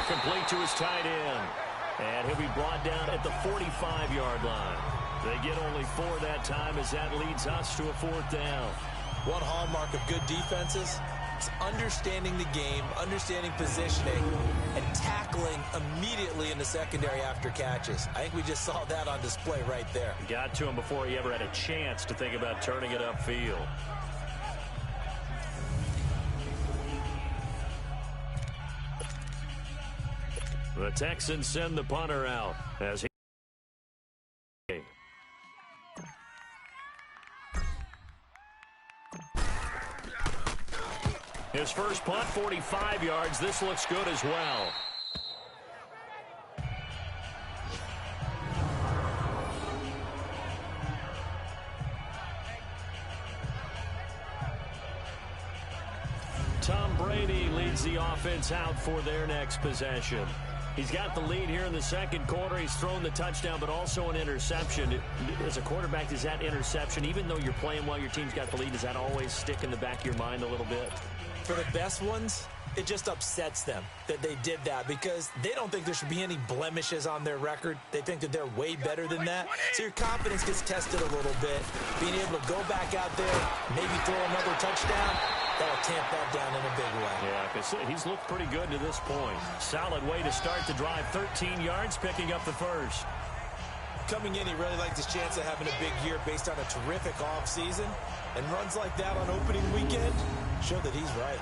Complete to his tight end. And he'll be brought down at the 45-yard line. They get only 4 that time as that leads us to a 4th down. One hallmark of good defenses is understanding the game, understanding positioning, and tackling immediately in the secondary after catches. I think we just saw that on display right there. Got to him before he ever had a chance to think about turning it upfield. The Texans send the punter out as he... His first punt, 45 yards. This looks good as well. Tom Brady leads the offense out for their next possession. He's got the lead here in the second quarter. He's thrown the touchdown, but also an interception. As a quarterback, does that interception, even though you're playing well, your team's got the lead, does that always stick in the back of your mind a little bit? For the best ones, it just upsets them that they did that because they don't think there should be any blemishes on their record. They think that they're way better than that. So your confidence gets tested a little bit. Being able to go back out there, maybe throw another touchdown, that'll tamp that down in a big way. Yeah, because he's looked pretty good to this point. Solid way to start the drive. 13 yards, picking up the first. Coming in, he really liked his chance of having a big year based on a terrific offseason. And runs like that on opening weekend show that he's right.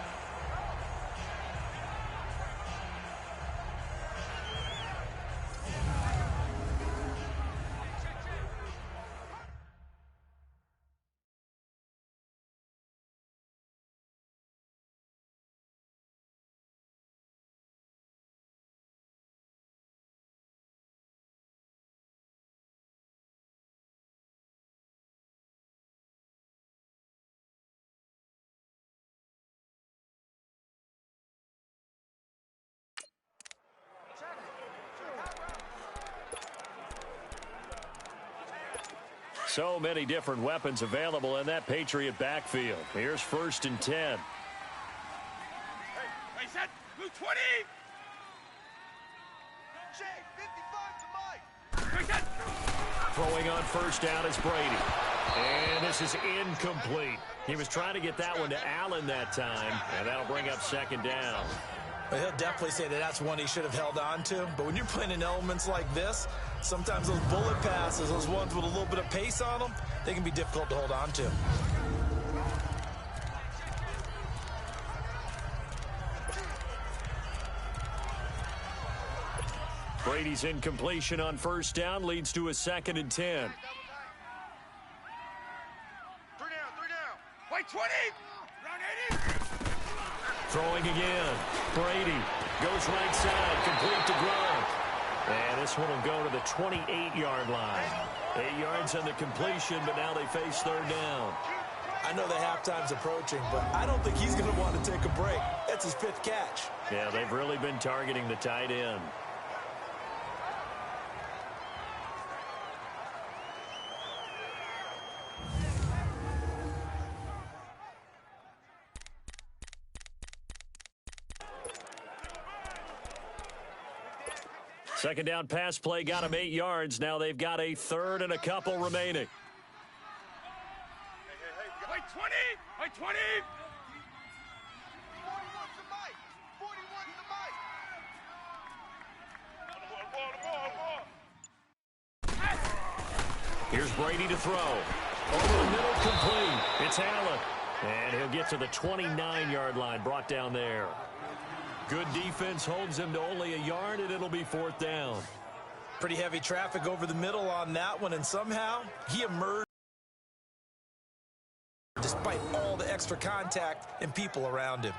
So many different weapons available in that Patriot backfield. Here's 1st and 10. Hey, set, move 20. Jay, 55 to Mike. Set. Throwing on 1st down is Brady. And this is incomplete. He was trying to get that one to Allen that time, and that'll bring up 2nd down. Well, he'll definitely say that that's one he should have held on to. But when you're playing in elements like this, sometimes those bullet passes, those ones with a little bit of pace on them, they can be difficult to hold on to. Brady's incompletion on 1st down leads to a 2nd and 10. 3 down. White 20. Round 80. Throwing again. Brady goes right side, complete to Gronk. And this one will go to the 28-yard line. 8 yards on the completion, but now they face 3rd down. I know the halftime's approaching, but I don't think he's going to want to take a break. That's his 5th catch. Yeah, they've really been targeting the tight end. Second down pass play got him 8 yards. Now they've got a 3rd and a couple remaining. Hey, White 20. White 20. 41 to Mike. 41 to Mike. Here's Brady to throw. Over the middle, complete. It's Allen. And he'll get to the 29-yard line, brought down there. Good defense holds him to only a yard, and it'll be 4th down. Pretty heavy traffic over the middle on that one, and somehow he emerged despite all the extra contact and people around him.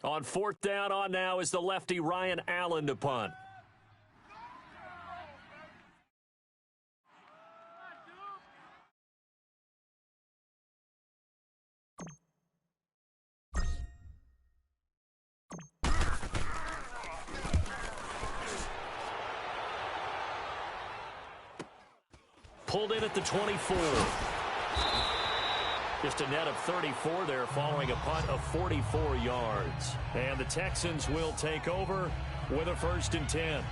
On 4th down on now is the lefty Ryan Allen to punt. pulled in at the 24. Just a net of 34 there following a punt of 44 yards. And the Texans will take over with a 1st and 10.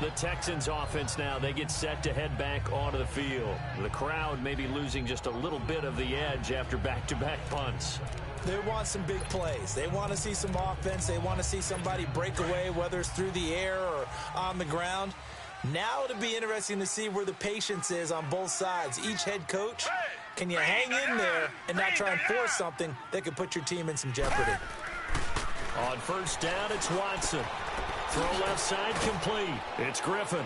The Texans offense now, they get set to head back onto the field. The crowd may be losing just a little bit of the edge after back-to-back punts. They want some big plays. They want to see some offense. They want to see somebody break away, whether it's through the air or on the ground. Now it'll be interesting to see where the patience is on both sides. Each head coach, can you hang in there and not try and force something that could put your team in some jeopardy? On 1st down, it's Watson. Throw left side complete. It's Griffin.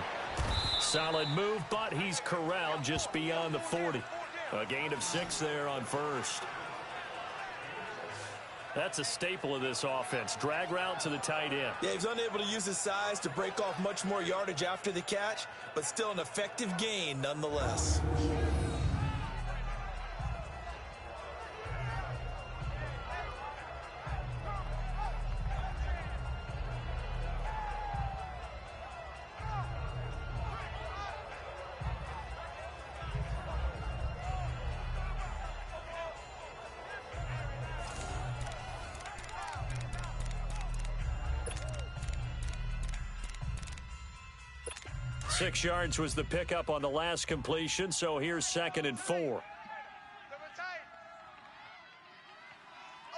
Solid move, but he's corralled just beyond the 40. A gain of 6 there on 1st. That's a staple of this offense. Drag route to the tight end. Yeah, he's unable to use his size to break off much more yardage after the catch, but still an effective gain nonetheless. Six yards was the pickup on the last completion, so here's 2nd and 4.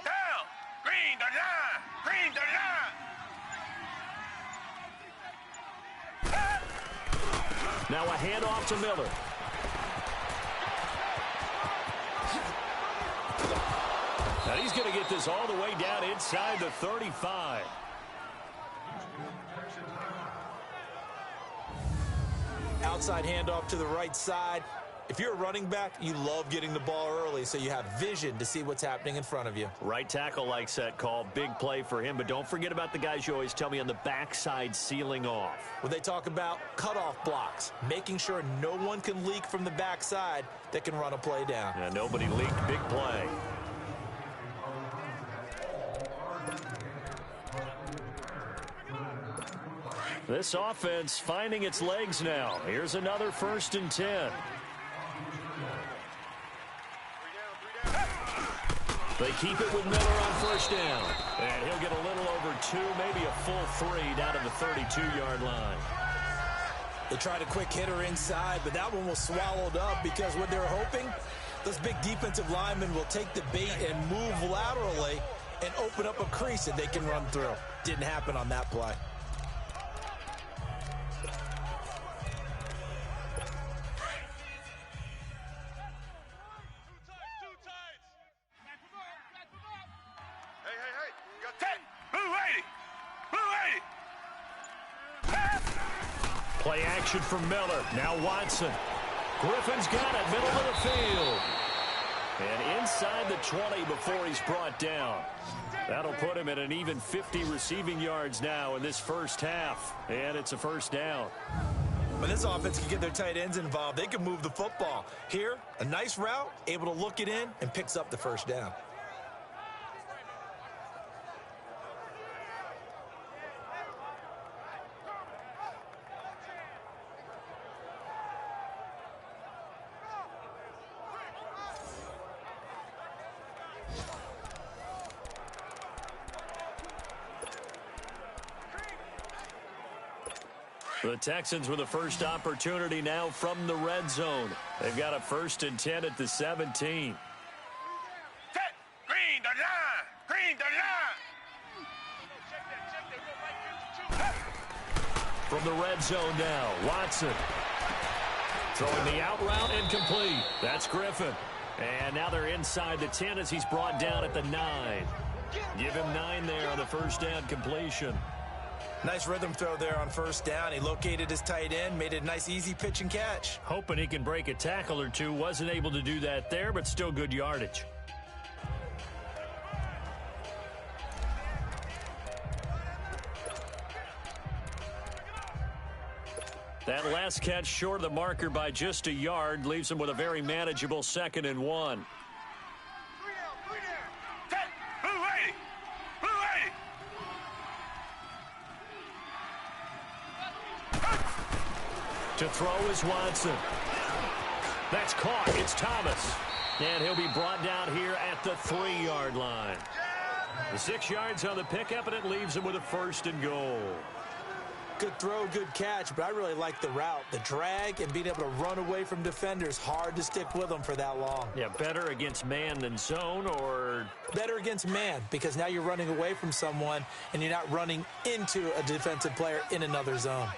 Down. Green the line. Green the line. Now a handoff to Miller. And he's going to get this all the way down inside the 35. Outside handoff to the right side. If you're a running back, you love getting the ball early so you have vision to see what's happening in front of you. Right tackle likes that call. Big play for him, but don't forget about the guys you always tell me on the backside sealing off. When they talk about cutoff blocks, making sure no one can leak from the backside that can run a play down. And nobody leaked. Big play. This offense finding its legs now. Here's another 1st and 10. They keep it with Miller on 1st down. And he'll get a little over 2, maybe a full 3 down to the 32-yard line. They tried a quick hitter inside, but that one was swallowed up because what they're hoping, those big defensive linemen will take the bait and move laterally and open up a crease that they can run through. Didn't happen on that play. Play action for Miller. Now Watson. Griffin's got it, middle of the field. And inside the 20 before he's brought down. That'll put him at an even 50 receiving yards now in this 1st half. And it's a 1st down. When this offense can get their tight ends involved, they can move the football. Here, a nice route, able to look it in, and picks up the 1st down. The Texans with the first opportunity now from the red zone. They've got a 1st and 10 at the 17. Green the line. Green the line. From the red zone now, Watson. Throwing the out route and complete. That's Griffin. And now they're inside the 10 as he's brought down at the 9. Give him 9 there on the 1st down completion. Nice rhythm throw there on 1st down. He located his tight end, made it a nice, easy pitch and catch. Hoping he can break a tackle or two. Wasn't able to do that there, but still good yardage. That last catch short of the marker by just a yard leaves him with a very manageable 2nd and 1. To throw is Watson. That's caught. It's Thomas. And he'll be brought down here at the 3-yard line. The 6 yards on the pickup, and it leaves him with a 1st and goal. Good throw, good catch, but I really like the route. The drag and being able to run away from defenders, hard to stick with them for that long. Yeah, better against man than zone, or? Better against man, because now you're running away from someone and you're not running into a defensive player in another zone.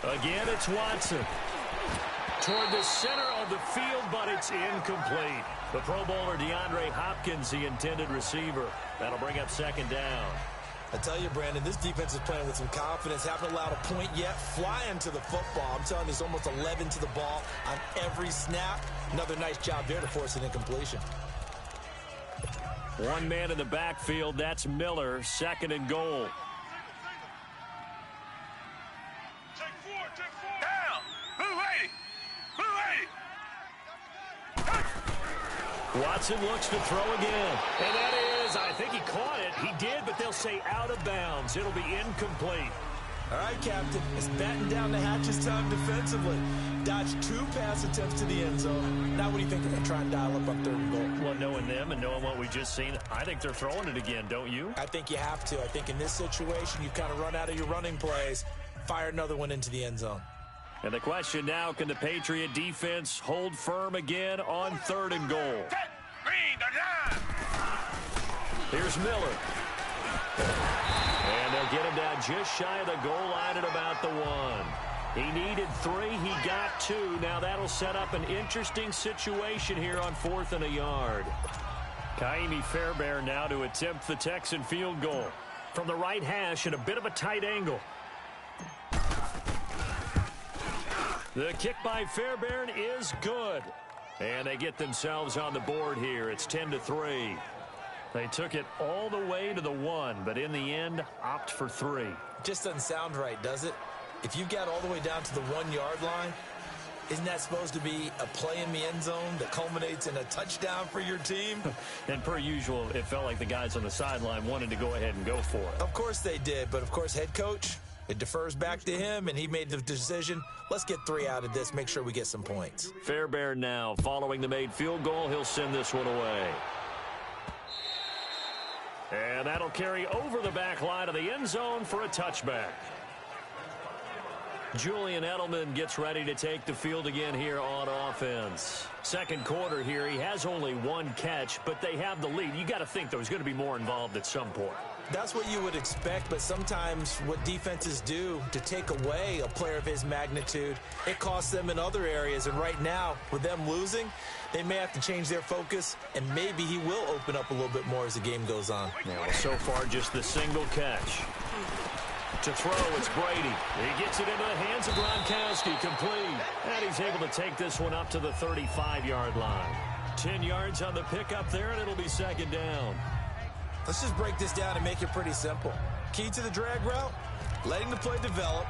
Again, it's Watson. Toward the center of the field, but it's incomplete. The Pro Bowler DeAndre Hopkins, the intended receiver. That'll bring up 2nd down. I tell you, Brandon, this defense is playing with some confidence. Haven't allowed a point yet. Flying to the football. I'm telling you, there's almost 11 to the ball on every snap. Another nice job there to force an incompletion. 1 man in the backfield. That's Miller. 2nd and goal. Watson looks to throw again. And that is, I think he caught it. He did, but they'll say out of bounds. It'll be incomplete. All right, Captain. It's batten down the hatches time defensively. Dodged 2 pass attempts to the end zone. Now what do you think they're going to try and dial up on 3rd and goal? Well, knowing them and knowing what we just seen, I think they're throwing it again, don't you? I think you have to. I think in this situation, you kind of run out of your running plays, fire another one into the end zone. And the question now, can the Patriot defense hold firm again on 3rd and goal? Here's Miller. And they'll get him down just shy of the goal line at about the 1. He needed 3. He got 2. Now that'll set up an interesting situation here on 4th and a yard. Kaimi Fairbairn now to attempt the Texan field goal. From the right hash at a bit of a tight angle. The kick by Fairbairn is good. And they get themselves on the board here. It's 10-3. They took it all the way to the 1, but in the end, opt for 3. Just doesn't sound right, does it? If you got all the way down to the 1-yard line, isn't that supposed to be a play in the end zone that culminates in a touchdown for your team? And per usual, it felt like the guys on the sideline wanted to go ahead and go for it. Of course they did, but of course head coach, it defers back to him, and he made the decision, let's get 3 out of this, make sure we get some points. Fairbairn now, following the made field goal, he'll send this one away. And that'll carry over the back line of the end zone for a touchback. Julian Edelman gets ready to take the field again here on offense. 2nd quarter here, he has only 1 catch, but they have the lead. You got to think there's going to be more involved at some point. That's what you would expect, but sometimes what defenses do to take away a player of his magnitude, it costs them in other areas. And right now, with them losing, they may have to change their focus, and maybe he will open up a little bit more as the game goes on. Yeah, well, so far, just the single catch. To throw, it's Brady. He gets it into the hands of Gronkowski, complete. And he's able to take this one up to the 35-yard line. 10 yards on the pickup there, and it'll be 2nd down. Let's just break this down and make it pretty simple. Key to the drag route, letting the play develop,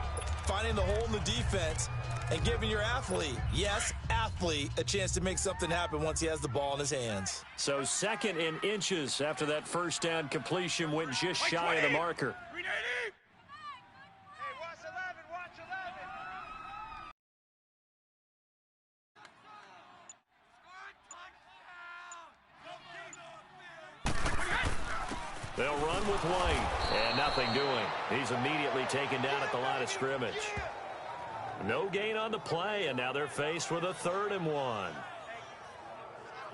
finding the hole in the defense, and giving your athlete, yes, athlete, a chance to make something happen once he has the ball in his hands. So 2nd and inches after that 1st down completion went just shy of the marker. They'll run with White, and nothing doing. He's immediately taken down at the line of scrimmage. No gain on the play, and now they're faced with a 3rd and 1.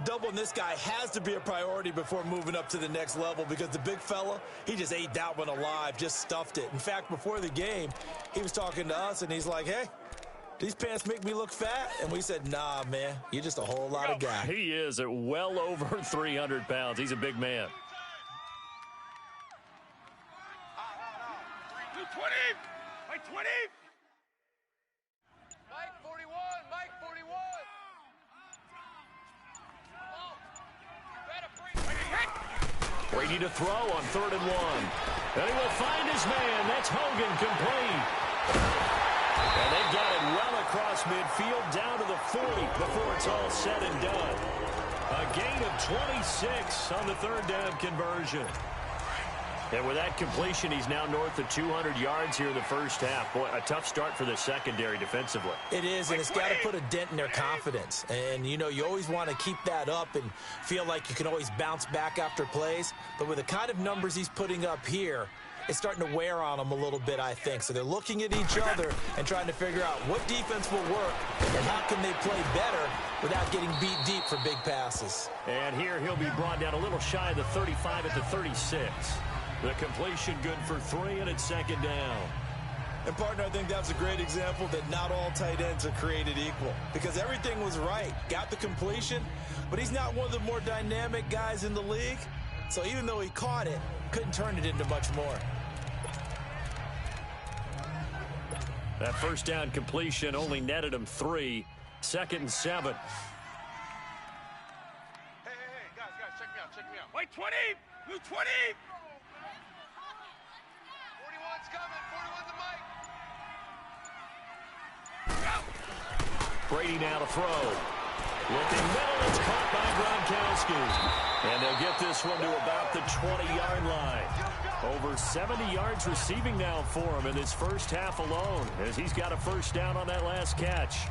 Doubling this guy has to be a priority before moving up to the next level, because the big fella, he just ate that one alive, just stuffed it. In fact, before the game, he was talking to us, and he's like, hey, these pants make me look fat? And we said, nah, man, you're just a whole lot of guy. He is at well over 300 pounds. He's a big man. 20! Mike 20! Mike 41! Mike 41! Brady to throw on 3rd and 1. And he will find his man. That's Hogan, complete. And they've got it well across midfield down to the 40 before it's all said and done. A gain of 26 on the 3rd down conversion. And with that completion, he's now north of 200 yards here in the first half. Boy, a tough start for the secondary defensively. It is, and it's got to put a dent in their confidence. And, you know, you always want to keep that up and feel like you can always bounce back after plays. But with the kind of numbers he's putting up here, it's starting to wear on them a little bit, I think. So they're looking at each other and trying to figure out what defense will work and how can they play better without getting beat deep for big passes. And here he'll be brought down a little shy of the 35 at the 36. The completion good for 3, and it's second down. And, partner, I think that's a great example that not all tight ends are created equal because everything was right. Got the completion, but he's not one of the more dynamic guys in the league. So even though he caught it, couldn't turn it into much more. That first down completion only netted him 3. 2nd and 7. Hey, guys, check me out. Wait, 20! Move 20! 41's coming, 41's the mic. Brady now to throw. Looking middle, it's caught by Gronkowski. And they'll get this one to about the 20-yard line. Over 70 yards receiving now for him in this first half alone, as he's got a first down on that last catch.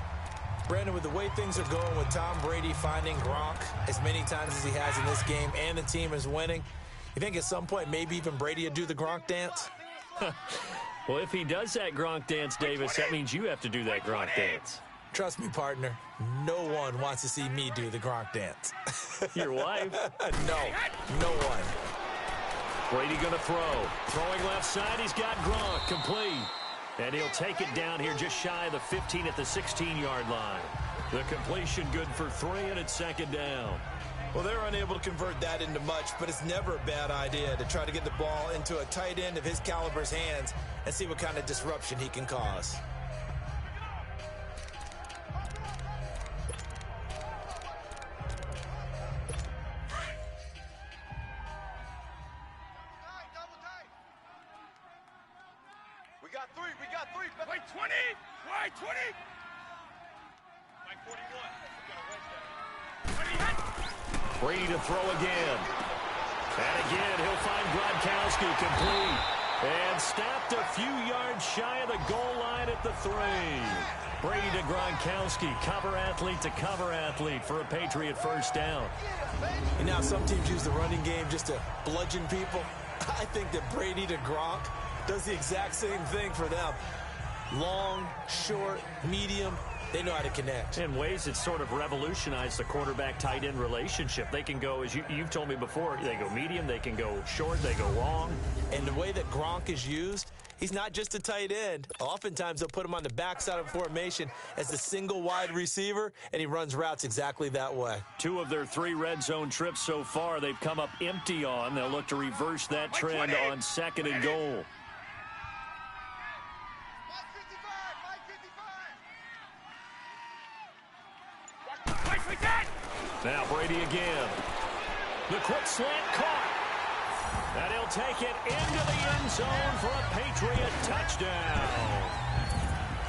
Brandon, with the way things are going with Tom Brady finding Gronk as many times as he has in this game and the team is winning, you think at some point maybe even Brady will do the Gronk dance? Well, if he does that Gronk dance, Davis, that means you have to do that Gronk dance. Trust me, partner, no one wants to see me do the Gronk dance. Your wife? No one. Brady going to throw. Throwing left side, he's got Gronk complete. And he'll take it down here just shy of the 15 at the 16-yard line. The completion good for 3, and it's second down. Well, they're unable to convert that into much, but it's never a bad idea to try to get the ball into a tight end of his caliber's hands and see what kind of disruption he can cause. We got three. Wait, 20! Wait, 20! Mike 41. We got a wedge down. Brady to throw again. And again, he'll find Gronkowski complete. And stopped a few yards shy of the goal line at the 3. Brady to Gronkowski, cover athlete to cover athlete for a Patriot first down. You know, some teams use the running game just to bludgeon people. I think that Brady to Gronk does the exact same thing for them. Long, short, medium, they know how to connect. In ways it's sort of revolutionized the quarterback-tight end relationship. They can go, as you've told me before, they go medium, they can go short, they go long. And the way that Gronk is used, he's not just a tight end. Oftentimes they'll put him on the backside of formation as the single wide receiver, and he runs routes exactly that way. 2 of their 3 red zone trips so far they've come up empty on. They'll look to reverse that trend on 2nd and goal. Now Brady again. The quick slant caught. And he'll take it into the end zone for a Patriot touchdown.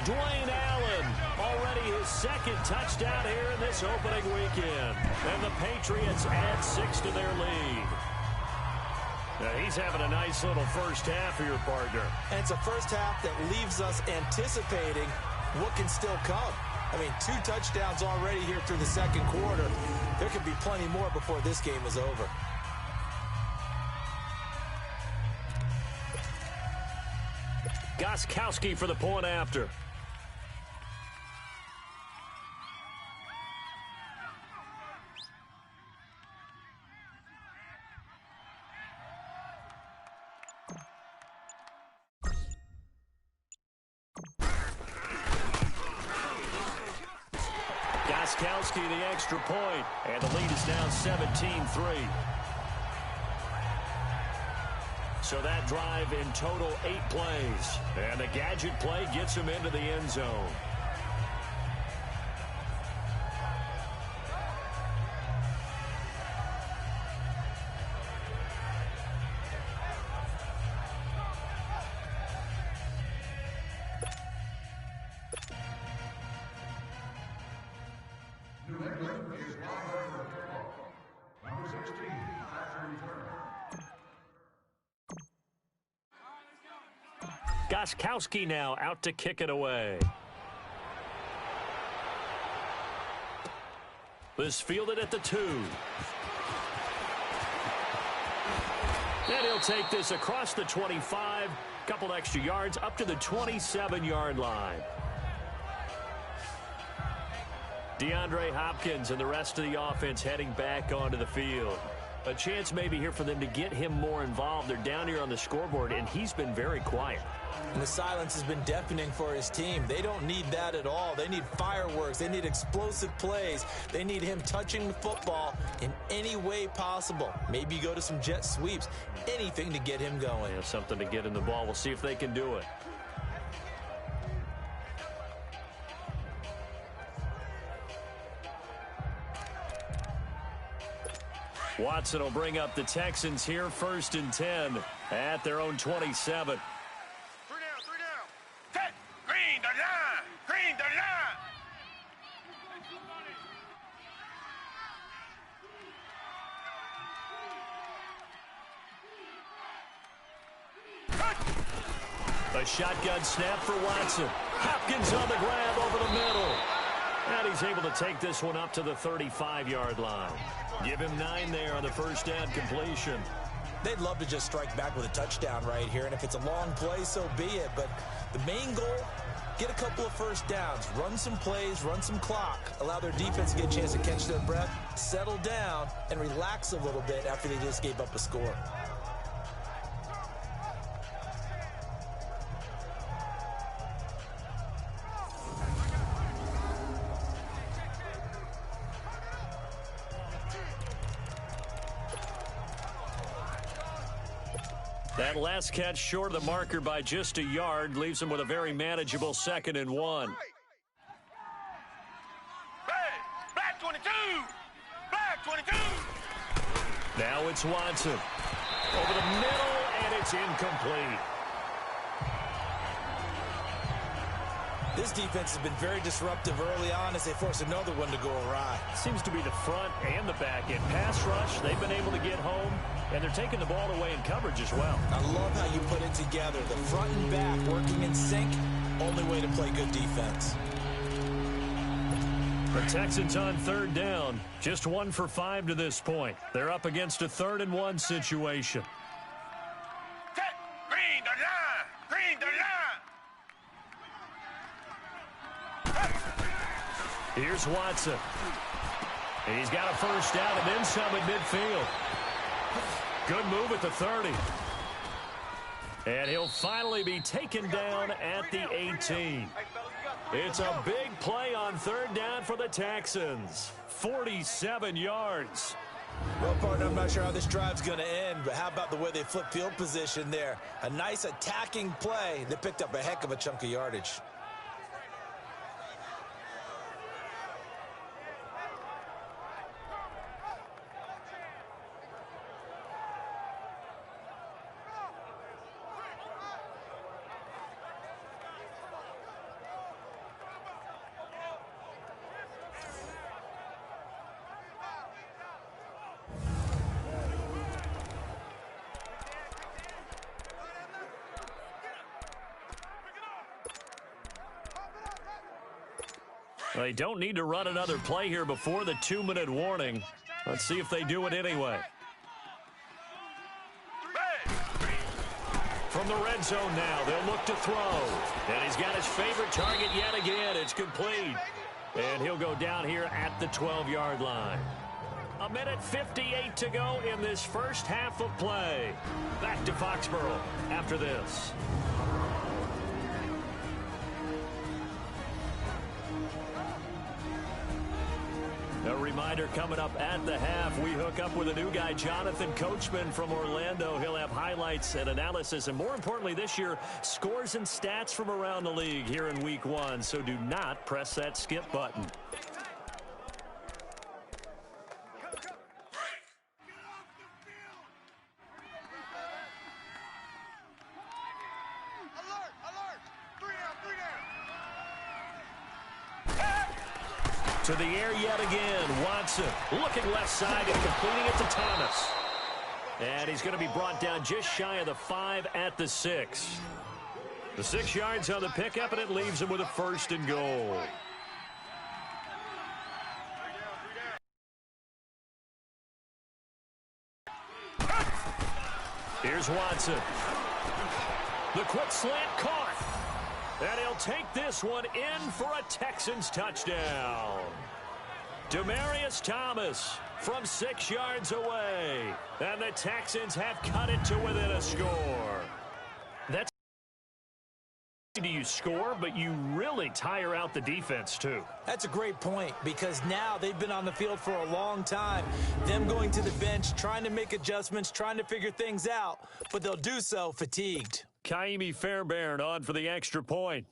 Dwayne Allen, already his 2nd touchdown here in this opening weekend. And the Patriots add 6 to their lead. Now he's having a nice little first half here, partner. And it's a first half that leaves us anticipating what can still come. I mean, 2 touchdowns already here through the 2nd quarter. There could be plenty more before this game is over. Gostkowski for the point after. Gostkowski the extra point, and the lead is now 17-3. So that drive in total 8 plays, and the gadget play gets him into the end zone. Gostkowski now out to kick it away. This fielded at the 2. And he'll take this across the 25, couple extra yards up to the 27-yard line. DeAndre Hopkins and the rest of the offense heading back onto the field. A chance maybe here for them to get him more involved. They're down here on the scoreboard, and he's been very quiet. And the silence has been deafening for his team. They don't need that at all. They need fireworks. They need explosive plays. They need him touching the football in any way possible. Maybe go to some jet sweeps. Anything to get him going. They have something to get in the ball. We'll see if they can do it. Watson will bring up the Texans here, 1st and 10 at their own 27. 3 down. Set. Green the line. Green the line. A shotgun snap for Watson. Hopkins on the grab over the middle. And he's able to take this one up to the 35-yard line. Give him 9 there on the first down completion. They'd love to just strike back with a touchdown right here, and if it's a long play, so be it. But the main goal, get a couple of first downs, run some plays, run some clock, allow their defense to get a chance to catch their breath, settle down, and relax a little bit after they just gave up a score. That last catch short of the marker by just a yard leaves him with a very manageable 2nd and 1. Black 22. Black 22. Now it's Watson. Over the middle, and it's incomplete. This defense has been very disruptive early on as they force another one to go awry. Seems to be the front and the back end. Pass rush, they've been able to get home, and they're taking the ball away in coverage as well. I love how you put it together. The front and back working in sync, only way to play good defense. The Texans on 3rd down, just 1 for 5 to this point. They're up against a 3rd and 1 situation. Set. Green the line. Green the line. Here's Watson. And he's got a first down and then some at midfield. Good move at the 30. And he'll finally be taken down at the 18. It's a big play on 3rd down for the Texans. 47 yards. Well, partner, I'm not sure how this drive's going to end, but how about the way they flip field position there? A nice attacking play that picked up a heck of a chunk of yardage. They don't need to run another play here before the 2-minute warning. Let's see if they do it anyway. From the red zone now, they'll look to throw. And he's got his favorite target yet again. It's complete. And he'll go down here at the 12-yard line. 1:58 to go in this first half of play. Back to Foxborough after this. A reminder coming up at the half, we hook up with a new guy, Jonathan Coachman from Orlando. He'll have highlights and analysis, and more importantly this year, scores and stats from around the league here in Week 1. So do not press that skip button. To the air yet again. Watson looking left side and completing it to Thomas. And he's going to be brought down just shy of the 5 at the 6. The 6 yards on the pickup, and it leaves him with a 1st and goal. Here's Watson. The quick slant caught. And he'll take this one in for a Texans touchdown. Demaryius Thomas from 6 yards away. And the Texans have cut it to within a score. That's you score, but you really tire out the defense, too. That's a great point, because now they've been on the field for a long time. Them going to the bench, trying to make adjustments, trying to figure things out, but they'll do so fatigued. Kaimi Fairbairn on for the extra point.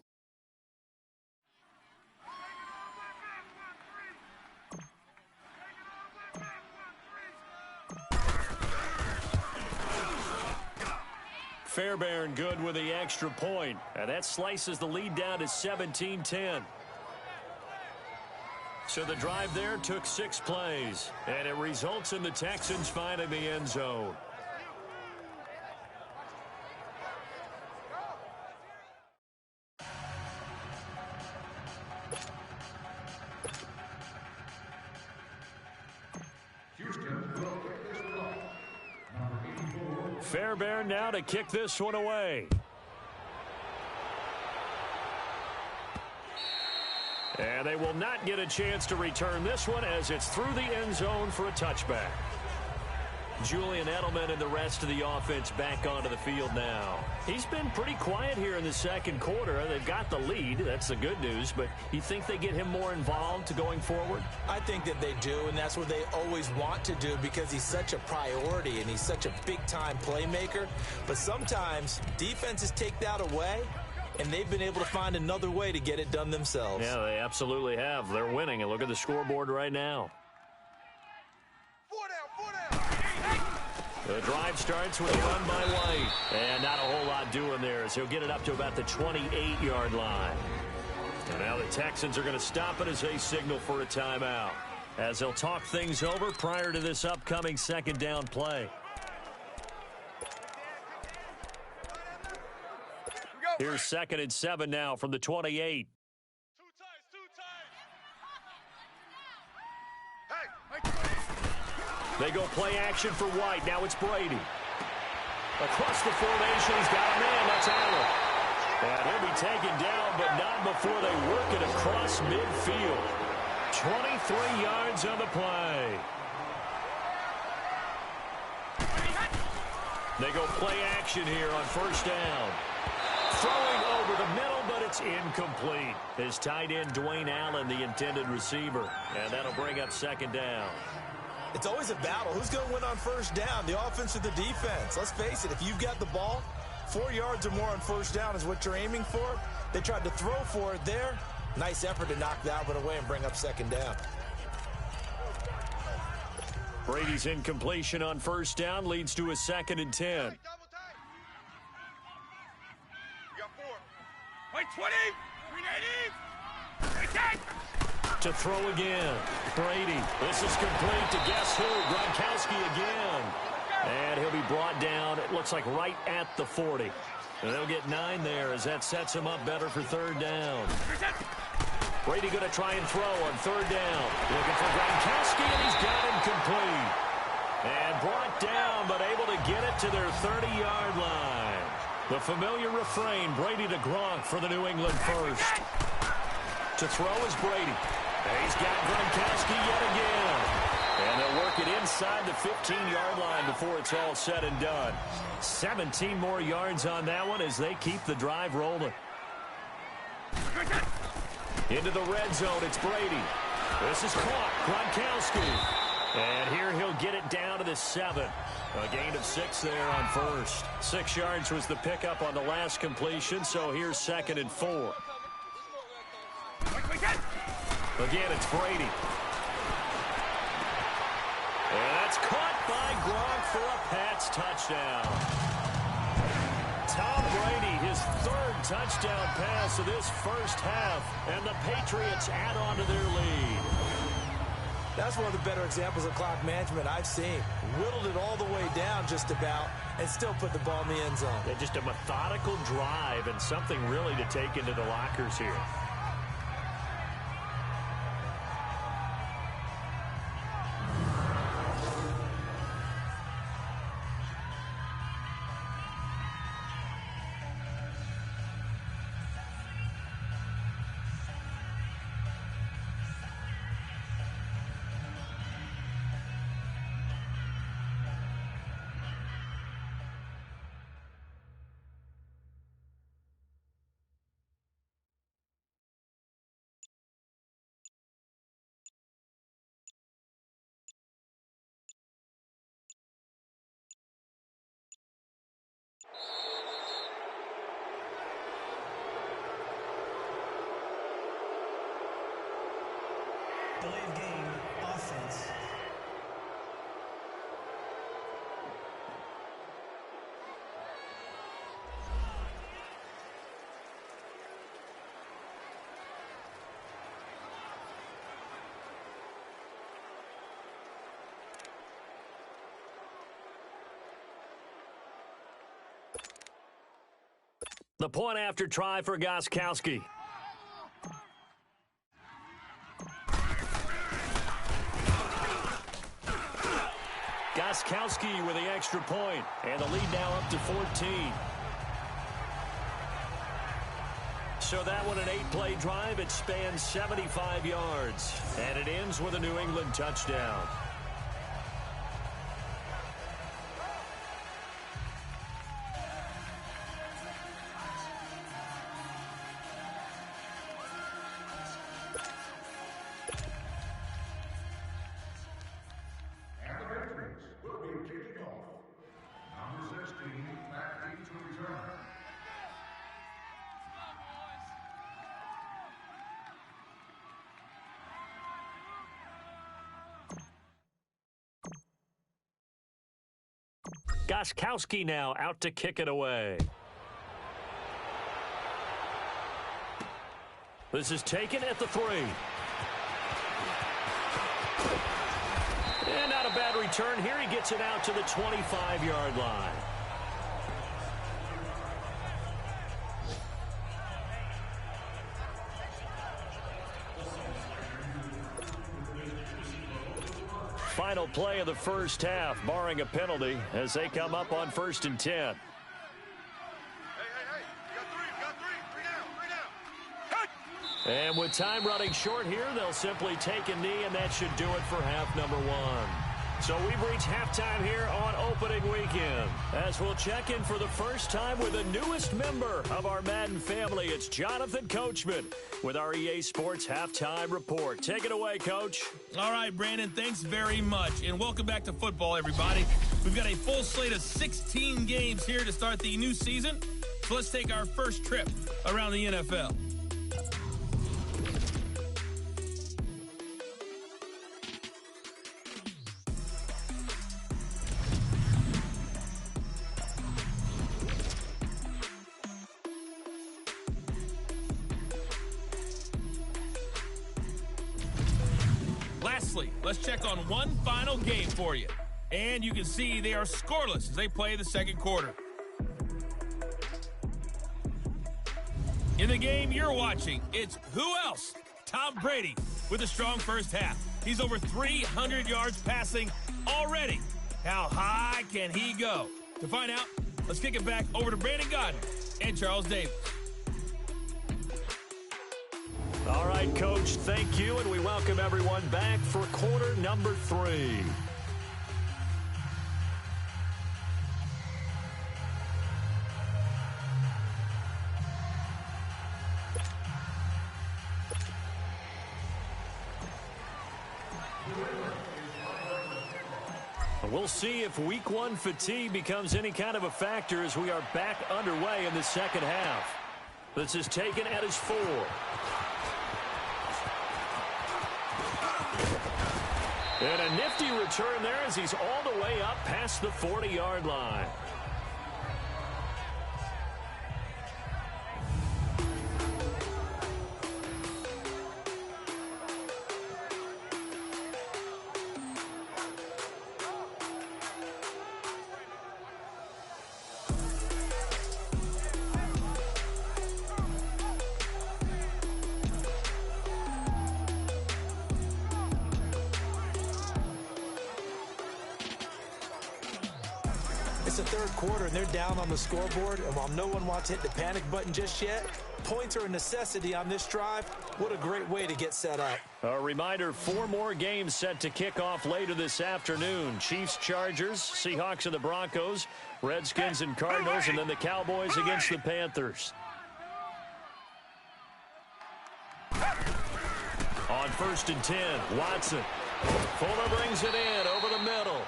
Fairbairn good with the extra point. And that slices the lead down to 17-10. So the drive there took 6 plays. And it results in the Texans finding the end zone. Fairbairn now to kick this one away. And they will not get a chance to return this one as it's through the end zone for a touchback. Julian Edelman and the rest of the offense back onto the field now. He's been pretty quiet here in the second quarter. They've got the lead. That's the good news. But you think they get him more involved going forward? I think that they do, and that's what they always want to do because he's such a priority and he's such a big-time playmaker. But sometimes defenses take that away, and they've been able to find another way to get it done themselves. Yeah, they absolutely have. They're winning, and look at the scoreboard right now. The drive starts with a run by White. And not a whole lot doing there as he'll get it up to about the 28-yard line. And now the Texans are going to stop it as they signal for a timeout, as they'll talk things over prior to this upcoming second down play. Here's 2nd and 7 now from the 28. They go play action for White. Now it's Brady. Across the formation, he's got a man. That's Allen. And he'll be taken down, but not before they work it across midfield. 23 yards on the play. They go play action here on 1st down. Throwing over the middle, but it's incomplete. His tight end, Dwayne Allen, the intended receiver. And that'll bring up 2nd down. It's always a battle. Who's going to win on 1st down, the offense or the defense? Let's face it, if you've got the ball, 4 yards or more on 1st down is what you're aiming for. They tried to throw for it there. Nice effort to knock that one away and bring up 2nd down. Brady's incompletion on 1st down leads to a 2nd and 10. We got 4. Wait, 20. 380. Wait, 10. To throw again. Brady. This is complete to guess who? Gronkowski again. And he'll be brought down, it looks like right at the 40. And they'll get 9 there as that sets him up better for 3rd down. Brady going to try and throw on 3rd down. Looking for Gronkowski, and he's got him complete. And brought down, but able to get it to their 30-yard line. The familiar refrain, Brady to Gronk for the New England first. To throw is Brady. He's got Gronkowski yet again. And they'll work it inside the 15-yard line before it's all said and done. 17 more yards on that one as they keep the drive rolling. Into the red zone, it's Brady. This is caught. Gronkowski. And here he'll get it down to the 7. A gain of 6 there on 1st. 6 yards was the pickup on the last completion, so here's 2nd and 4. Again, it's Brady. And that's caught by Gronk for a Pats touchdown. Tom Brady, his 3rd touchdown pass of this first half, and the Patriots add on to their lead. That's one of the better examples of clock management I've seen. Whittled it all the way down just about and still put the ball in the end zone. Yeah, just a methodical drive and something really to take into the lockers here. Delayed game, offense. The point after try for Gostkowski. Gostkowski with the extra point, and the lead now up to 14. So that one, an 8-play drive. It spans 75 yards, and it ends with a New England touchdown. Gostkowski now out to kick it away. This is taken at the 3. And not a bad return here. He gets it out to the 25-yard line. Final play of the first half, barring a penalty, as they come up on 1st and 10. Hey, you got three down. And with time running short here, they'll simply take a knee, and that should do it for half number 1. So we've reached halftime here on opening weekend. As we'll check in for the first time with the newest member of our Madden family, it's Jonathan Coachman with our EA Sports Halftime Report. Take it away, Coach. All right, Brandon, thanks very much. And welcome back to football, everybody. We've got a full slate of 16 games here to start the new season. So let's take our first trip around the NFL. Lastly, let's check on one final game for you. And you can see they are scoreless as they play the second quarter. In the game you're watching, it's who else? Tom Brady with a strong first half. He's over 300 yards passing already. How high can he go? To find out, let's kick it back over to Brandon Godden and Charles Davis. All right, Coach, thank you, and we welcome everyone back for quarter number 3. We'll see if week 1 fatigue becomes any kind of a factor as we are back underway in the second half. This is taken at his 4. And a nifty return there as he's all the way up past the 40-yard line. It's the third quarter, and they're down on the scoreboard, and while no one wants to hit the panic button just yet, points are a necessity on this drive. What a great way to get set up. A reminder, 4 more games set to kick off later this afternoon. Chiefs, Chargers, Seahawks and the Broncos, Redskins and Cardinals, and then the Cowboys against the Panthers. On 1st and 10, Watson. Fuller brings it in over the middle.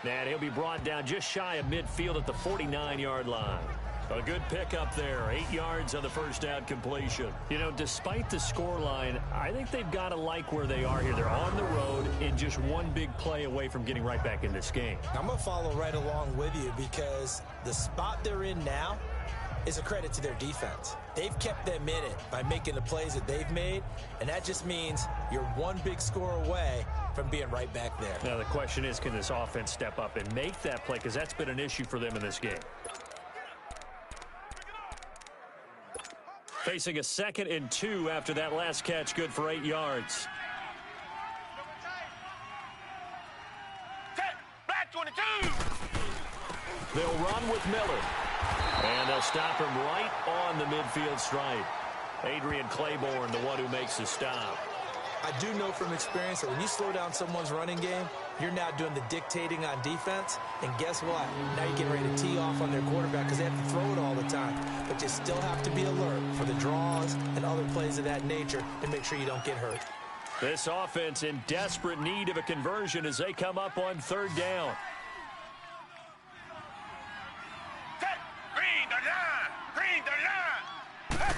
And he'll be brought down just shy of midfield at the 49-yard line. A good pickup there, 8 yards on the first down completion. You know, despite the scoreline, I think they've got to like where they are here. They're on the road and just one big play away from getting right back in this game. I'm going to follow right along with you because the spot they're in now is a credit to their defense. They've kept them in it by making the plays that they've made, and that just means you're one big score away from being right back there. Now, the question is, can this offense step up and make that play? Because that's been an issue for them in this game. Facing a 2nd and 2 after that last catch, good for 8 yards. Black 22. They'll run with Miller. And they'll stop him right on the midfield stripe. Adrian Claiborne, the one who makes the stop. I do know from experience that when you slow down someone's running game, you're now doing the dictating on defense. And guess what? Now you're getting ready to tee off on their quarterback because they have to throw it all the time. But you still have to be alert for the draws and other plays of that nature and make sure you don't get hurt. This offense in desperate need of a conversion as they come up on 3rd down. Green the line.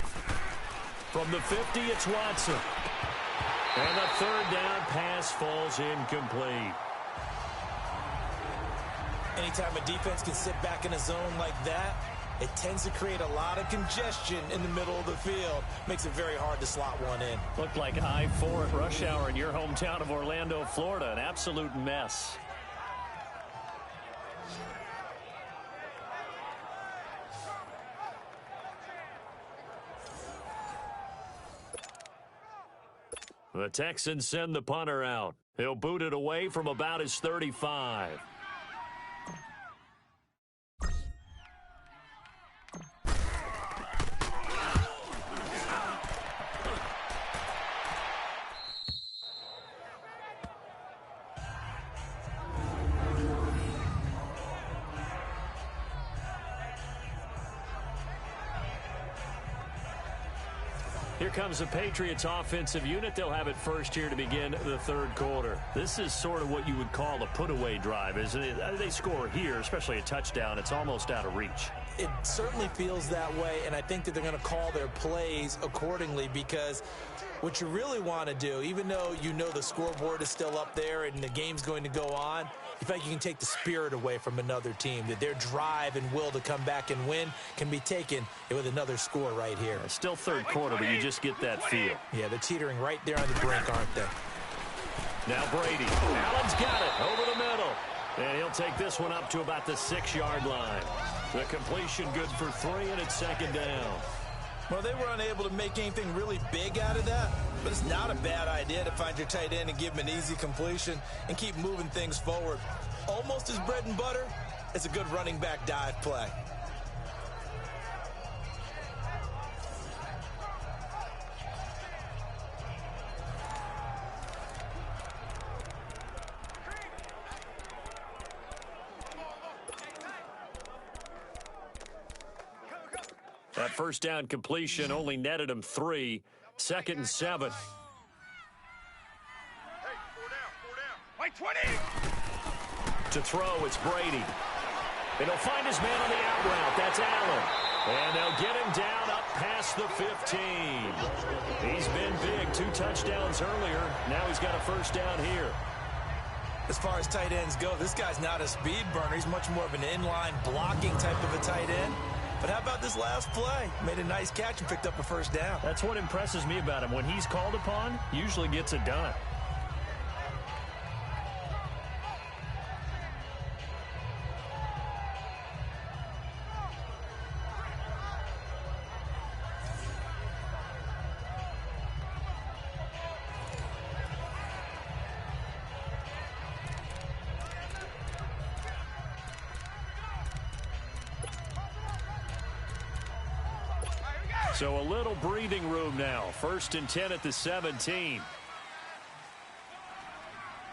From the 50, it's Watson. And the 3rd down pass falls incomplete. Anytime a defense can sit back in a zone like that, it tends to create a lot of congestion in the middle of the field. Makes it very hard to slot one in. Looked like I-4 at rush hour in your hometown of Orlando, Florida. An absolute mess. The Texans send the punter out. He'll boot it away from about his 35. Here comes the Patriots offensive unit. They'll have it first here to begin the 3rd quarter. This is sort of what you would call a put-away drive, isn't it? They score here, especially a touchdown. It's almost out of reach. It certainly feels that way, and I think that they're going to call their plays accordingly because what you really want to do, even though you know the scoreboard is still up there and the game's going to go on, you feel like you can take the spirit away from another team, that their drive and will to come back and win can be taken with another score right here. It's still 3rd quarter, but you just get that feel. Yeah, they're teetering right there on the brink, aren't they? Now Brady. Allen's got it over the middle. And he'll take this one up to about the 6-yard line. The completion good for 3, and it's 2nd down. Well, they were unable to make anything really big out of that, but it's not a bad idea to find your tight end and give him an easy completion and keep moving things forward. Almost as bread and butter as a good running back dive play. That first down completion only netted him 3. 2nd and 7. Hey, 4 down. White 20. To throw, it's Brady. And he'll find his man on the out route. That's Allen. And they'll get him down up past the 15. He's been big. 2 touchdowns earlier. Now he's got a first down here. As far as tight ends go, this guy's not a speed burner. He's much more of an inline blocking type of a tight end. But how about this last play? Made a nice catch and picked up a first down. That's what impresses me about him. When he's called upon, usually gets it done. So a little breathing room now. 1st and 10 at the 17. 4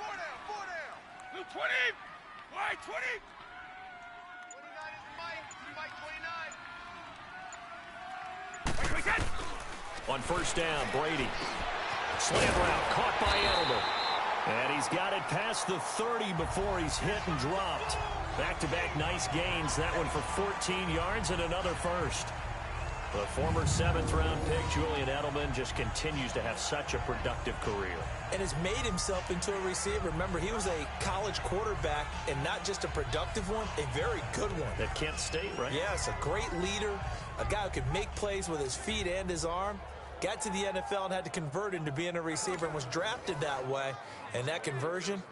down, 4 down. Blue 20, white 20. 29 is Mike, Mike 29. Wait, On 1st down, Brady. Slant route caught by Edelman. And he's got it past the 30 before he's hit and dropped. Back-to-back nice gains. That one for 14 yards and another first. The former 7th-round pick, Julian Edelman, just continues to have such a productive career. And has made himself into a receiver. Remember, he was a college quarterback, and not just a productive one, a very good one. At Kent State, right? Yes, a great leader, a guy who could make plays with his feet and his arm. Got to the NFL and had to convert into being a receiver and was drafted that way. And that conversion,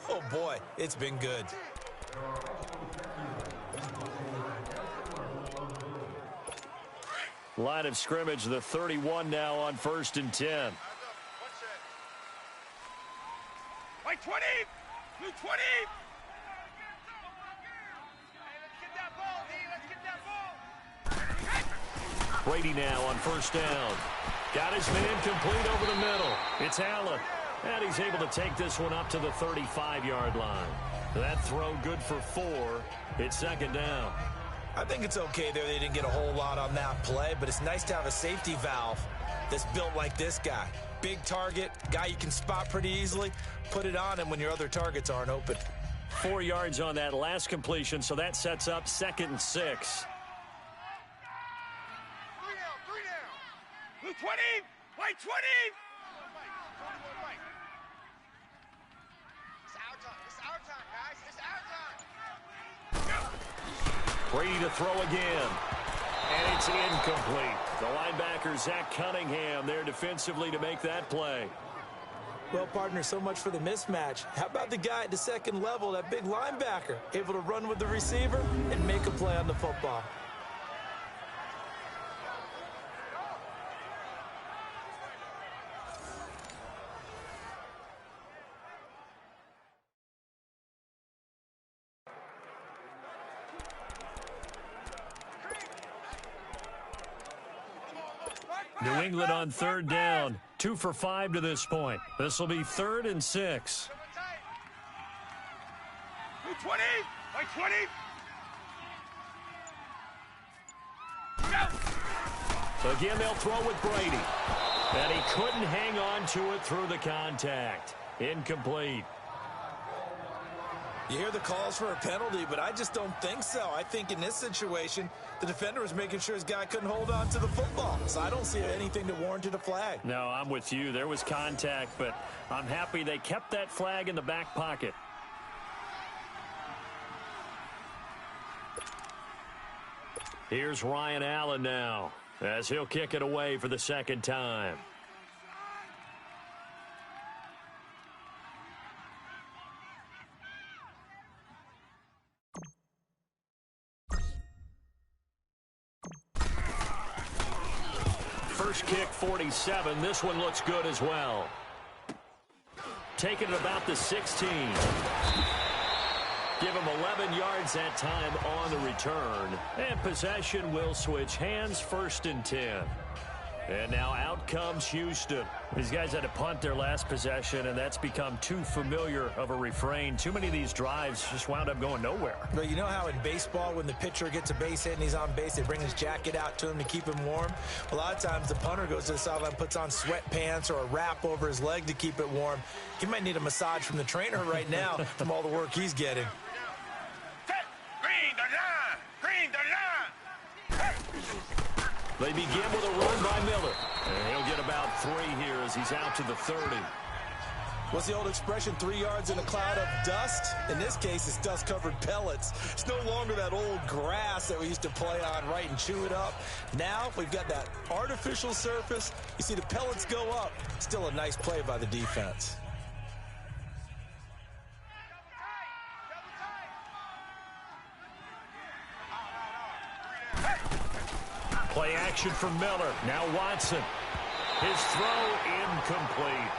oh boy, it's been good. Line of scrimmage, the 31 now on 1st and 10. White 20, blue 20. Hey, let's get that ball, D. Let's get that ball. Brady now on 1st down. Got his man complete over the middle. It's Allen. And he's able to take this one up to the 35-yard line. That throw good for 4. It's 2nd down. I think it's okay there. They didn't get a whole lot on that play, but it's nice to have a safety valve that's built like this guy. Big target, guy you can spot pretty easily. Put it on him when your other targets aren't open. 4 yards on that last completion, so that sets up 2nd and 6. 3 down, 3 down. Blue 20, white 20. Brady to throw again. And it's incomplete. The linebacker, Zach Cunningham, there defensively to make that play. Well, partner, so much for the mismatch. How about the guy at the 2nd level, that big linebacker, able to run with the receiver and make a play on the football? New England on 3rd down. 2 for 5 to this point. This will be 3rd and 6. Blue 20, white 20. So again, they'll throw with Brady. And he couldn't hang on to it through the contact. Incomplete. You hear the calls for a penalty, but I just don't think so. I think in this situation, the defender was making sure his guy couldn't hold on to the football. So I don't see anything that warranted a flag. No, I'm with you. There was contact, but I'm happy they kept that flag in the back pocket. Here's Ryan Allen now, as he'll kick it away for the 2nd time. First kick, 47. This one looks good as well. Taking it about the 16. Give him 11 yards that time on the return. And possession will switch hands, 1st and 10. And now out comes Houston. These guys had to punt their last possession, and that's become too familiar of a refrain. Too many of these drives just wound up going nowhere. But you know how in baseball, when the pitcher gets a base hit and he's on base, they bring his jacket out to him to keep him warm? A lot of times the punter goes to the sideline, puts on sweatpants or a wrap over his leg to keep it warm. He might need a massage from the trainer right now from all the work he's getting. They begin with a run by Miller. And he'll get about 3 here as he's out to the 30. What's the old expression, 3 yards in a cloud of dust? In this case, it's dust-covered pellets. It's no longer that old grass that we used to play on, right, and chew it up. Now we've got that artificial surface. You see the pellets go up. Still a nice play by the defense. Play action for Miller. Now Watson. His throw incomplete.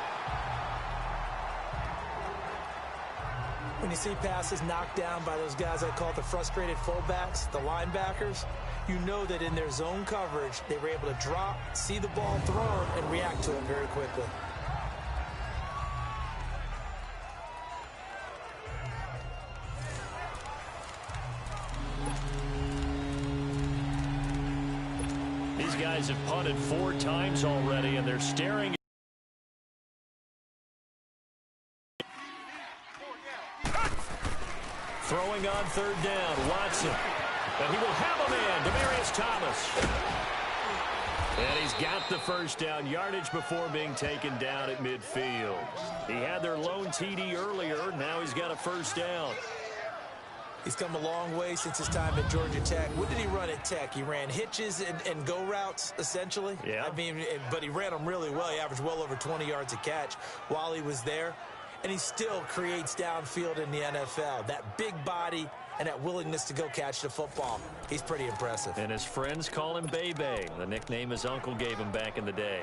When you see passes knocked down by those guys I call the frustrated fullbacks, the linebackers, you know that in their zone coverage, they were able to drop, see the ball thrown, and react to it very quickly. These guys have punted 4 times already, and they're staring. Throwing on 3rd down, Watson. And he will have a man, Demaryius Thomas. And he's got the first down, yardage before being taken down at midfield. He had their lone TD earlier. Now he's got a first down. He's come a long way since his time at Georgia Tech. What did he run at Tech? He ran hitches and go routes, essentially. Yeah. I mean, but he ran them really well. He averaged well over 20 yards a catch while he was there. And he still creates downfield in the NFL. That big body and that willingness to go catch the football. He's pretty impressive. And his friends call him Bebe, the nickname his uncle gave him back in the day.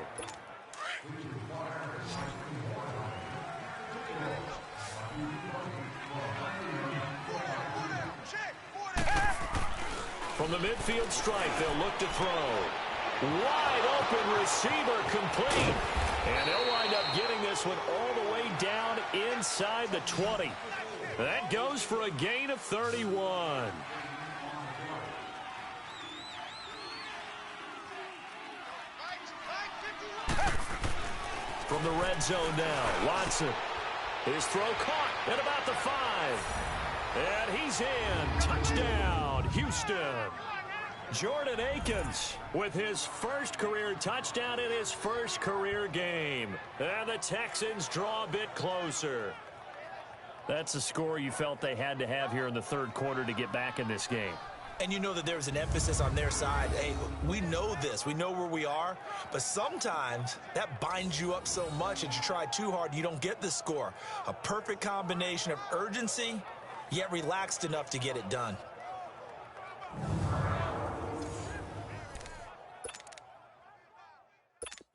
From the midfield stripe, they'll look to throw. Wide open receiver complete. And they'll wind up getting this one all the way down inside the 20. That goes for a gain of 31. From the red zone now, Watson. His throw caught at about the 5. And he's in. Touchdown, Houston. Jordan Akins with his first career touchdown in his first career game. And the Texans draw a bit closer. That's a score you felt they had to have here in the 3rd quarter to get back in this game. And you know that there's an emphasis on their side. Hey, we know this. We know where we are. But sometimes that binds you up so much that you try too hard, you don't get the score. A perfect combination of urgency, yet relaxed enough to get it done.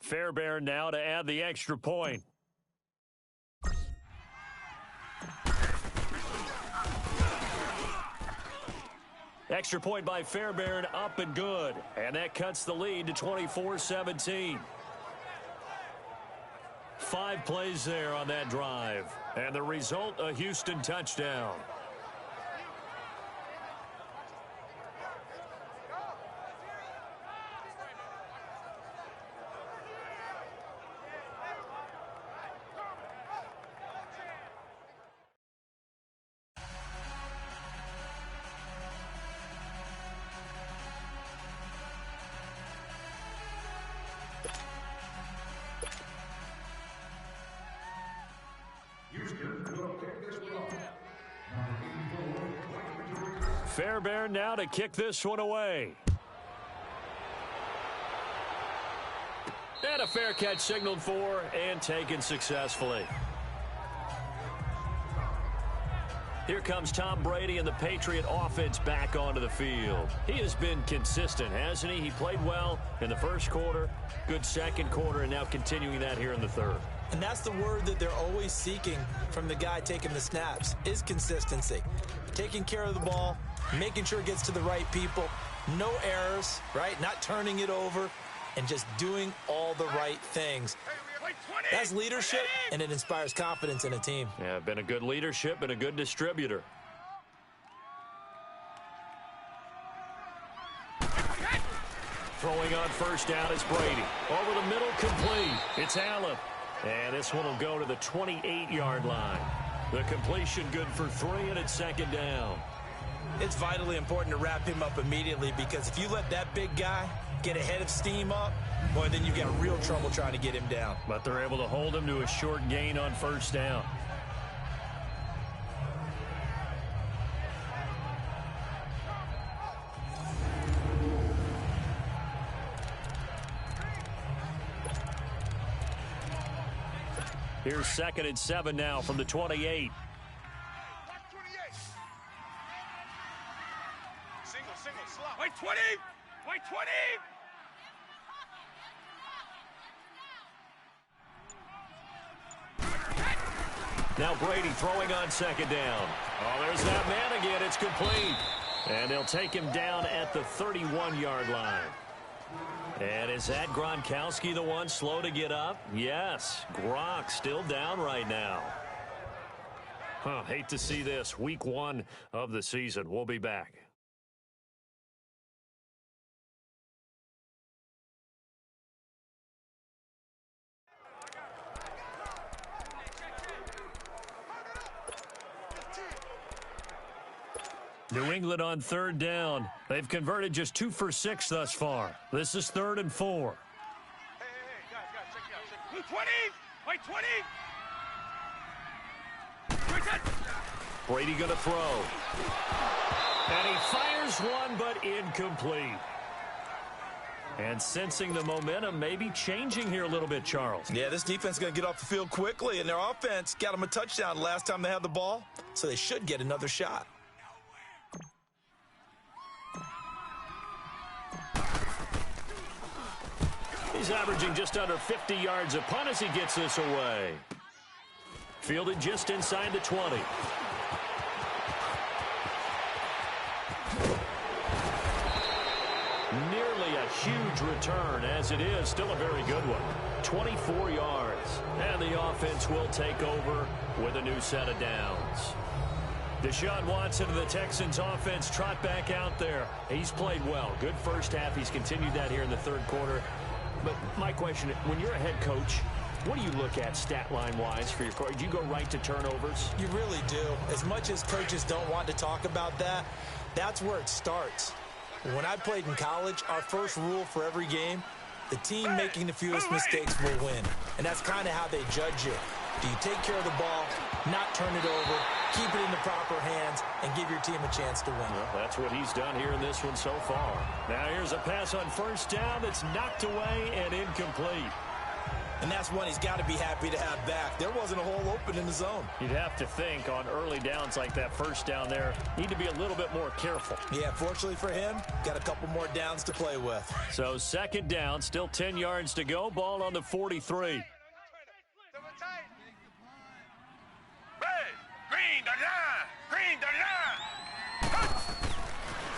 Fairbairn now to add the extra point. Extra point by Fairbairn, up and good. And that cuts the lead to 24-17. 5 plays there on that drive. And the result, a Houston touchdown. Fairbairn now to kick this one away. And a fair catch signaled for and taken successfully. Here comes Tom Brady and the Patriot offense back onto the field. He has been consistent, hasn't he? He played well in the first quarter, good second quarter, and now continuing that here in the 3rd. And that's the word that they're always seeking from the guy taking the snaps, is consistency. Taking care of the ball, making sure it gets to the right people, no errors, right? Not turning it over, and just doing all the right things. That's leadership, and it inspires confidence in a team. Yeah, been a good leadership and a good distributor. Throwing on first down is Brady. Over the middle, complete. It's Allen. And this one will go to the 28-yard line. The completion good for 3, and it's 2nd down. It's vitally important to wrap him up immediately, because if you let that big guy get ahead of steam up, boy, then you've got real trouble trying to get him down. But they're able to hold him to a short gain on first down. Here's 2nd and 7 now from the 28. Single, slot. White 20! White 20! Now Brady throwing on 2nd down. Oh, there's that man again. It's complete. And they'll take him down at the 31-yard line. And is that Gronkowski the one slow to get up? Yes, Gronk still down right now. Hate to see this. Week 1 of the season. We'll be back. New England on 3rd down. They've converted just 2 for 6 thus far. This is 3rd and 4. Hey, guys, check me out. 20! Wait, 20! Brady going to throw. And he fires one, but incomplete. And sensing the momentum, maybe changing here a little bit, Charles. Yeah, this defense is going to get off the field quickly, and their offense got them a touchdown last time they had the ball, so they should get another shot. He's averaging just under 50 yards a punt as he gets this away. Fielded just inside the 20. Nearly a huge return, as it is still a very good one. 24 yards. And the offense will take over with a new set of downs. Deshaun Watson of the Texans offense trot back out there. He's played well. Good first half. He's continued that here in the 3rd quarter. But my question, when you're a head coach, what do you look at stat line-wise for your coach? Do you go right to turnovers? You really do. As much as coaches don't want to talk about that, that's where it starts. When I played in college, our first rule for every game, the team making the fewest mistakes will win. And that's kind of how they judge you. Do you take care of the ball, not turn it over, keep it in the proper hands, and give your team a chance to win? Well, that's what he's done here in this one so far. Now here's a pass on 1st down that's knocked away and incomplete. And that's one he's got to be happy to have back. There wasn't a hole open in the zone. You'd have to think on early downs like that 1st down there, need to be a little bit more careful. Yeah, fortunately for him, got a couple more downs to play with. So 2nd down, still 10 yards to go. Ball on the 43.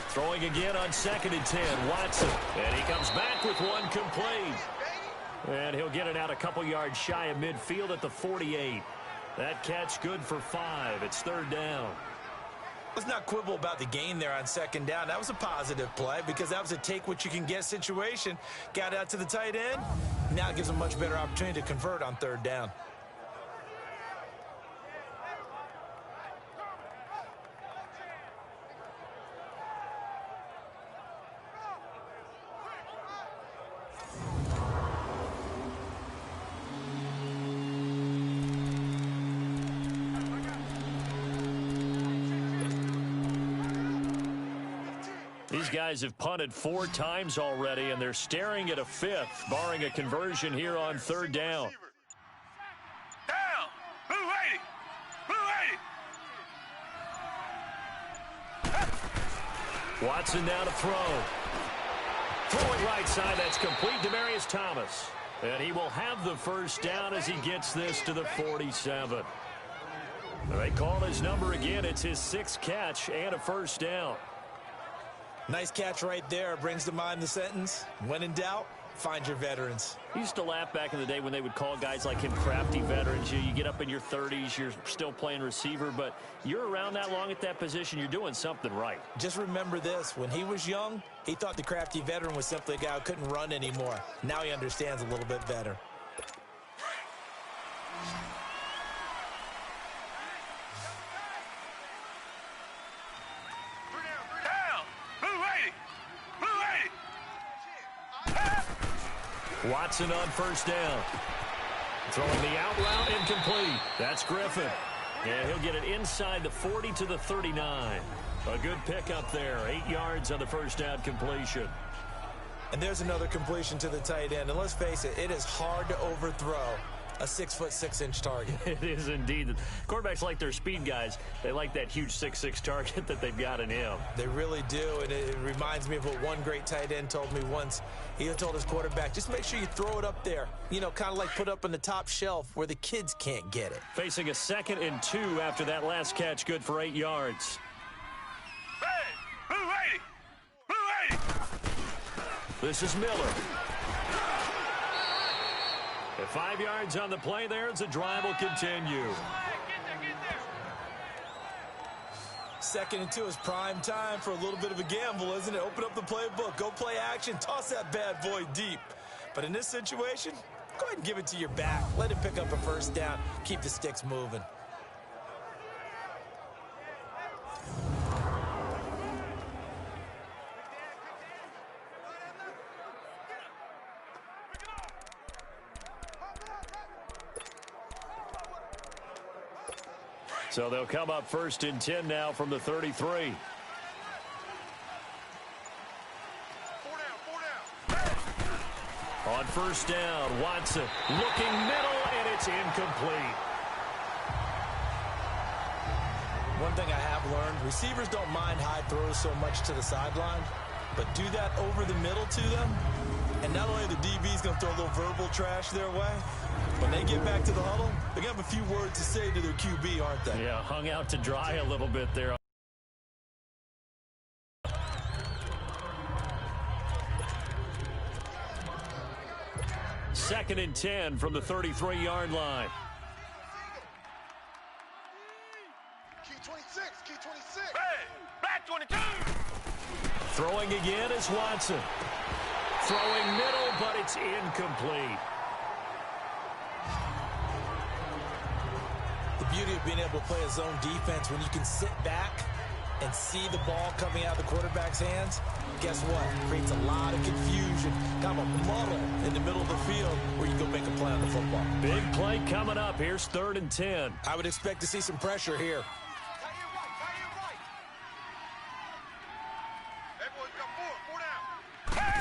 Throwing again on 2nd and 10, Watson. And he comes back with one complete. And he'll get it out a couple yards shy of midfield at the 48. That catch good for 5. It's 3rd down. Let's not quibble about the gain there on 2nd down. That was a positive play because that was a take-what-you-can-get situation. Got out to the tight end. Now it gives them a much better opportunity to convert on 3rd down. These guys have punted 4 times already, and they're staring at a 5th, barring a conversion here on 3rd down. Down! Blue 80! Blue 80! Watson now to throw. Throwing right side, that's complete. Demaryius Thomas. And he will have the 1st down as he gets this to the 47. They call his number again. It's his 6th catch and a 1st down. Nice catch right there. Brings to mind the sentence, when in doubt, find your veterans. I used to laugh back in the day when they would call guys like him crafty veterans. You get up in your 30s, you're still playing receiver, but you're around that long at that position, you're doing something right. Just remember this. When he was young, he thought the crafty veteran was simply a guy who couldn't run anymore. Now he understands a little bit better. Watson on 1st down. Throwing the out route, incomplete. That's Griffin. And he'll get it inside the 40 to the 39. A good pickup there. 8 yards on the 1st down completion. And there's another completion to the tight end. And let's face it, it is hard to overthrow a 6'6" target. It is indeed. Quarterbacks like their speed guys. They like that huge 6'6" target that they've got in him. They really do, and it reminds me of what one great tight end told me once. He told his quarterback, just make sure you throw it up there. You know, kind of like put up on the top shelf where the kids can't get it. Facing a 2nd and 2 after that last catch, good for 8 yards. Hey! This is Miller. At 5 yards on the play there as the drive will continue. Second and 2 is prime time for a little bit of a gamble, isn't it? Open up the playbook, go play action, toss that bad boy deep. But in this situation, go ahead and give it to your back. Let him pick up a first down. Keep the sticks moving. So they'll come up 1st and 10 now from the 33. On 1st down, Watson looking middle, and it's incomplete. One thing I have learned, receivers don't mind high throws so much to the sideline, but do that over the middle to them, and not only the DB's going to throw a little verbal trash their way, when they get back to the huddle, they're going to have a few words to say to their QB, aren't they? Yeah, hung out to dry a little bit there. Second and 10 from the 33-yard line. Key 26, key 26. Hey, back 22. Throwing again is Watson. Throwing middle, but it's incomplete. The beauty of being able to play a zone defense when you can sit back and see the ball coming out of the quarterback's hands, guess what? It creates a lot of confusion, kind of a muddle in the middle of the field where you go make a play on the football. Big play coming up. Here's 3rd and 10. I would expect to see some pressure here.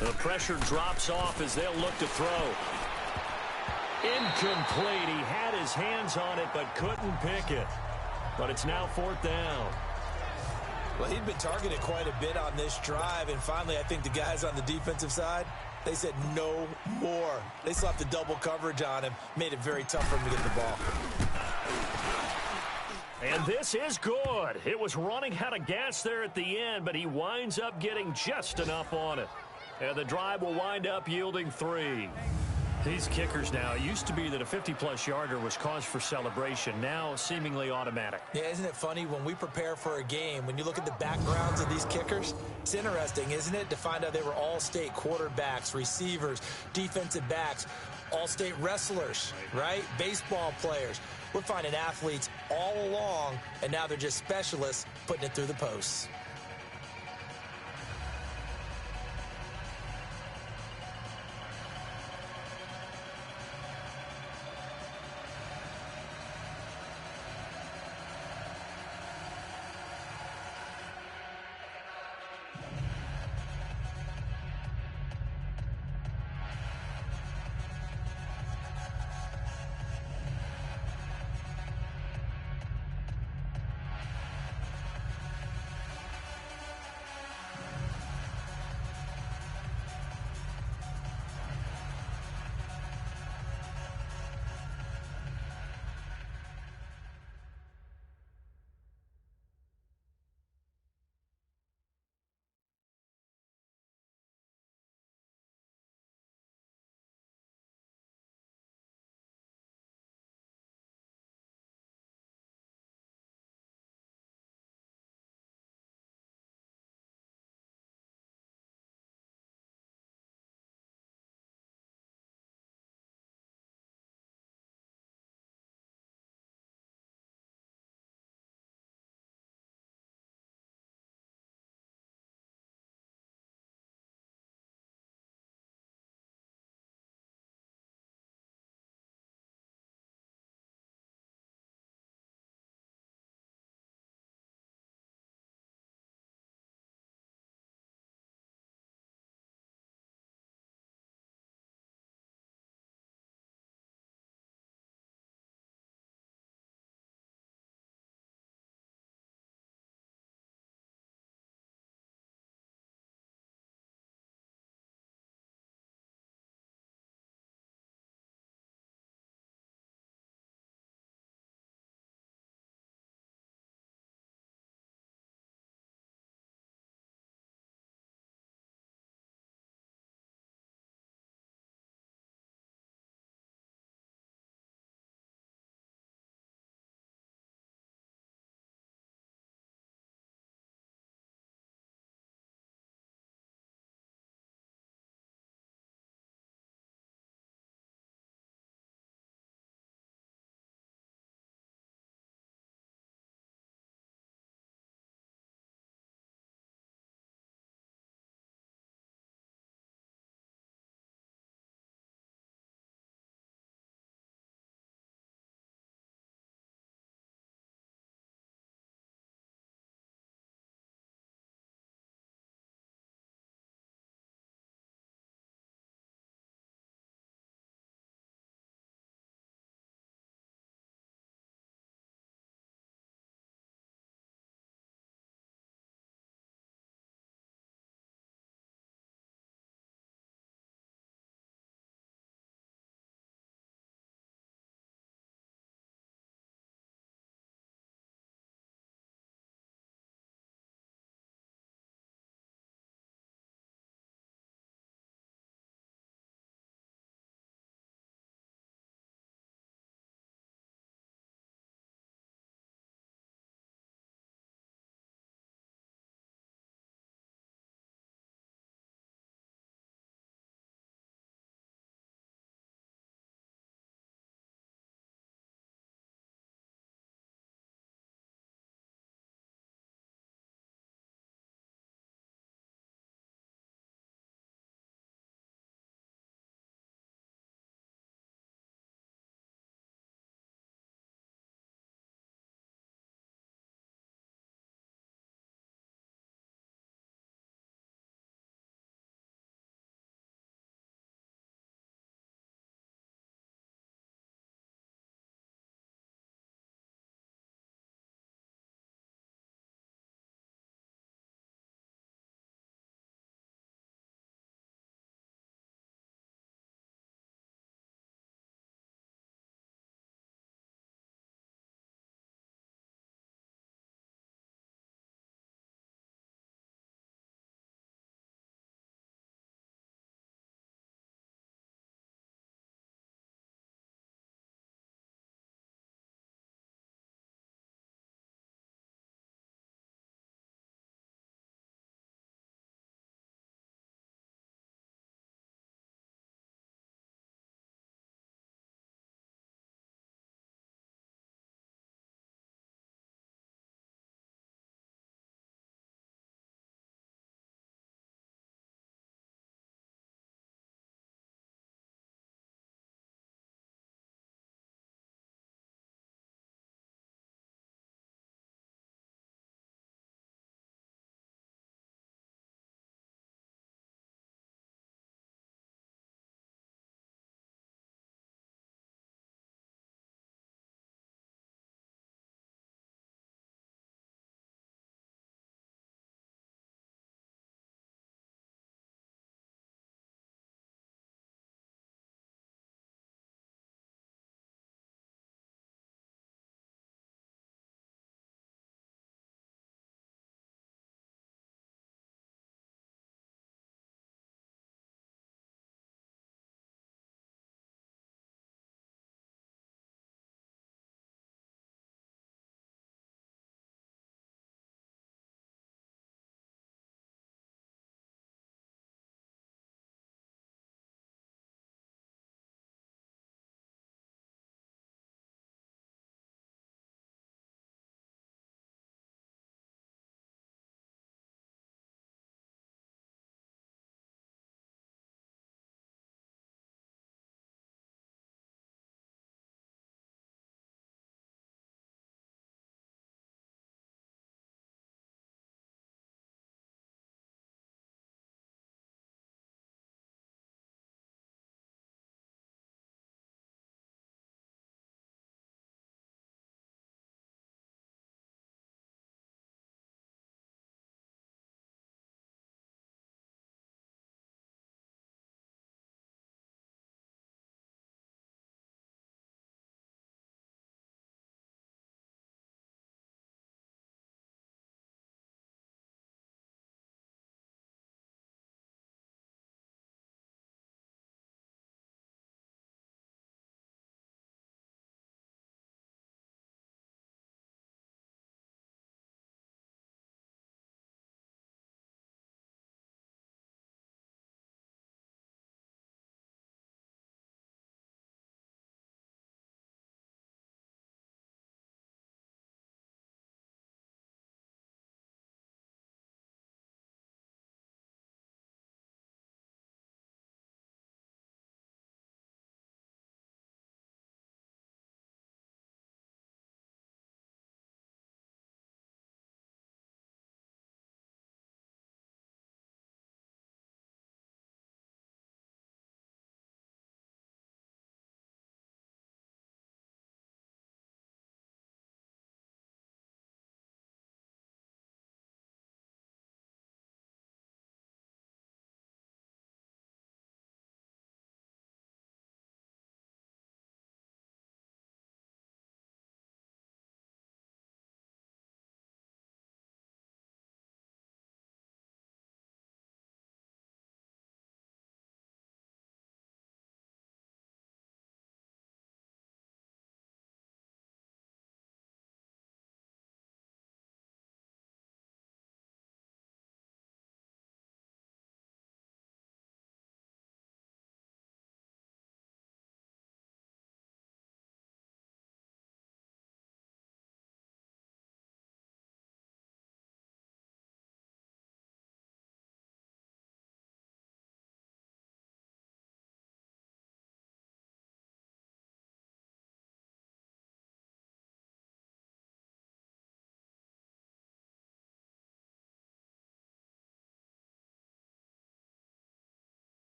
The pressure drops off as they'll look to throw. Incomplete. He had his hands on it but couldn't pick it. But it's now 4th down. Well, he'd been targeted quite a bit on this drive, and finally I think the guys on the defensive side, they said no more. They slapped the double coverage on him, made it very tough for him to get the ball. And this is good. It was running out of gas there at the end, but he winds up getting just enough on it. And the drive will wind up yielding 3. These kickers now, it used to be that a 50-plus yarder was cause for celebration. Now seemingly automatic. Yeah, isn't it funny when we prepare for a game, when you look at the backgrounds of these kickers, it's interesting, isn't it, to find out they were all-state quarterbacks, receivers, defensive backs, all-state wrestlers, right? Baseball players. We're finding athletes all along, and now they're just specialists putting it through the posts.